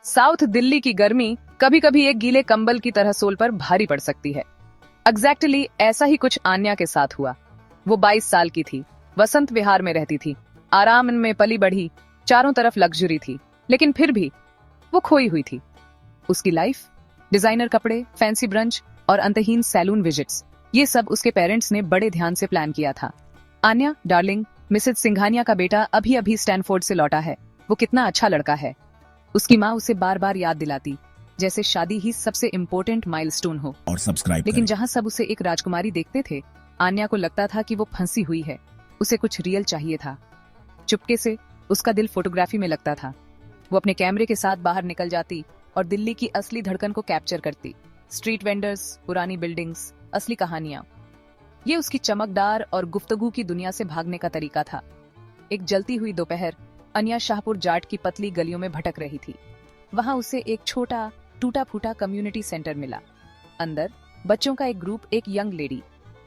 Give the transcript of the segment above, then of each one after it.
South Delhi की गर्मी कभी कभी एक गीले कंबल की तरह सोल पर भारी पड़ सकती है। एग्जैक्टली ऐसा ही कुछ आन्या के साथ हुआ। वो 22 साल की थी, वसंत विहार में रहती थी, आराम में पली बढ़ी, चारों तरफ लग्जरी थी, लेकिन फिर भी वो खोई हुई थी। उसकी लाइफ, डिजाइनर कपड़े, फैंसी ब्रंच और अंतहीन सैलून विजिट्स, ये सब उसके पेरेंट्स ने बड़े ध्यान से प्लान किया था। आन्या डार्लिंग, मिसेज सिंघानिया का बेटा अभी अभी स्टैनफोर्ड से लौटा है, वो कितना अच्छा लड़का है। उसकी माँ उसे बार बार याद दिलाती, जैसे शादी ही सबसे इम्पोर्टेंट माइलस्टोन हो। और सब्सक्राइब लेकिन करें। जहाँ सब उसे एक राजकुमारी देखते थे, आन्या को लगता था कि वो फंसी हुई है। उसे कुछ रियल चाहिए था। चुपके से उसका दिल फोटोग्राफी में लगता था। वो अपने कैमरे के साथ बाहर निकल जाती और दिल्ली की असली धड़कन को कैप्चर करती। स्ट्रीट वेंडर्स, पुरानी बिल्डिंग्स, असली कहानियां, ये उसकी चमकदार और गुफ्तगू की दुनिया से भागने का तरीका था। एक जलती हुई दोपहर अन्या शाहपुर जाट की पतली गलियों में भटक रही थी। वहां उसे एक छोटा टूटा फूटा कम्युनिटी सेंटर मिला। अंदर बच्चों का एक ग्रुप एक यंग लेडी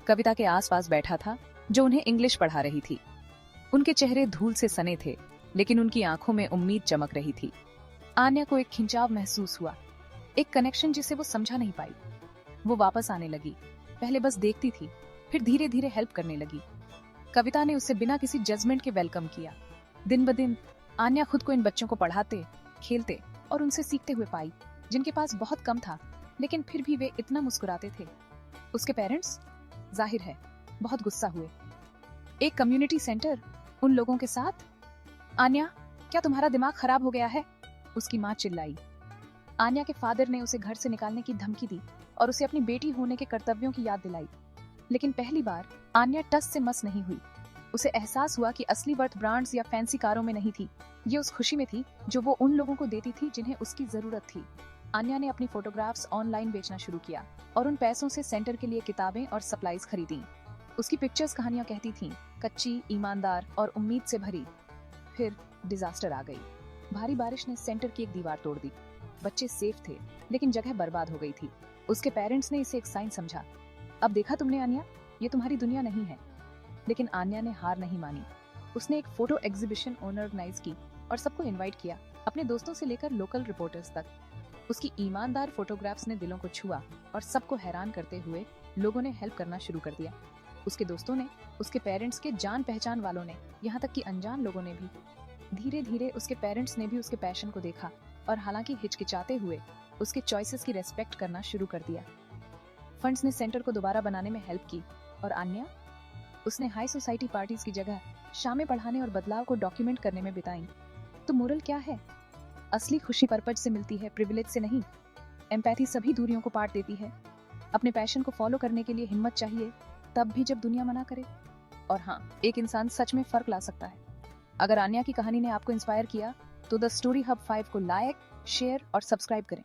कविता के आसपास बैठा था, जो उन्हें इंग्लिश पढ़ा रही थी। उनके चेहरे धूल से सने थे, लेकिन उनकी आंखों में उम्मीद चमक रही थी। आन्या को एक खिंचाव महसूस हुआ, एक कनेक्शन जिसे वो समझा नहीं पाई। वो वापस आने लगी। पहले बस देखती थी, फिर धीरे धीरे हेल्प करने लगी। कविता ने उसे बिना किसी जजमेंट के वेलकम किया। दिन ब दिन आन्या खुद को इन बच्चों को पढ़ाते, खेलते और उनसे सीखते हुए पाई, जिनके पास बहुत कम था, लेकिन फिर भी वे इतना मुस्कुराते थे। उसके पेरेंट्स जाहिर है बहुत गुस्सा हुए। एक कम्युनिटी सेंटर उन लोगों के साथ? आन्या, क्या तुम्हारा दिमाग खराब हो गया है? उसकी माँ चिल्लाई। आन्या के फादर ने उसे घर से निकालने की धमकी दी और उसे अपनी बेटी होने के कर्तव्यों की याद दिलाई। लेकिन पहली बार आन्या टस से मस नहीं हुई। उसे एहसास हुआ कि असली वर्थ ब्रांड्स या फैंसी कारों में नहीं थी, ये उस खुशी में थी जो वो उन लोगों को देती थी जिन्हें उसकी जरूरत थी। आन्या ने अपनी फोटोग्राफ्स ऑनलाइन बेचना शुरू किया और उन पैसों से सेंटर के लिए किताबें और सप्लाईज खरीदी। उसकी पिक्चर्स कहानियां कहती थीं, कच्ची, ईमानदार और उम्मीद से भरी। फिर डिजास्टर आ गई। भारी बारिश ने सेंटर की एक दीवार तोड़ दी। बच्चे सेफ थे, लेकिन जगह बर्बाद हो गई थी। उसके पेरेंट्स ने इसे एक साइन समझा। अब देखा तुमने आन्या, ये तुम्हारी दुनिया नहीं है। लेकिन आन्या ने हार नहीं मानी। उसने एक फोटो एग्जीबिशन ऑर्गेनाइज की और सबको इनवाइट किया, अपने दोस्तों से लेकर लोकल रिपोर्टर्स तक। उसकी ईमानदार फोटोग्राफ्स ने दिलों को छुआ और सबको हैरान करते हुए लोगों ने हेल्प करना शुरू कर दिया। उसके दोस्तों ने, उसके पेरेंट्स के जान पहचान वालों ने, यहाँ तक कि अनजान लोगों ने भी। धीरे धीरे उसके पेरेंट्स ने भी उसके पैशन को देखा और हालांकि हिचकिचाते हुए उसके चॉइसेस की रेस्पेक्ट करना शुरू कर दिया। फंड्स ने सेंटर को दोबारा बनाने में हेल्प की और आन्या, उसने हाई सोसाइटी पार्टीज की जगह शामें पढ़ाने और बदलाव को डॉक्यूमेंट करने में बिताई। तो मोरल क्या है? असली खुशी पर्पज से मिलती है, प्रिविलेज से नहीं। एम्पैथी सभी दूरियों को पाट देती है। अपने पैशन को फॉलो करने के लिए हिम्मत चाहिए, तब भी जब दुनिया मना करे। और हाँ, एक इंसान सच में फर्क ला सकता है। अगर आन्या की कहानी ने आपको इंस्पायर किया, तो द स्टोरी हब 5 को लाइक, शेयर और सब्सक्राइब करें।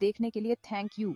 देखने के लिए थैंक यू।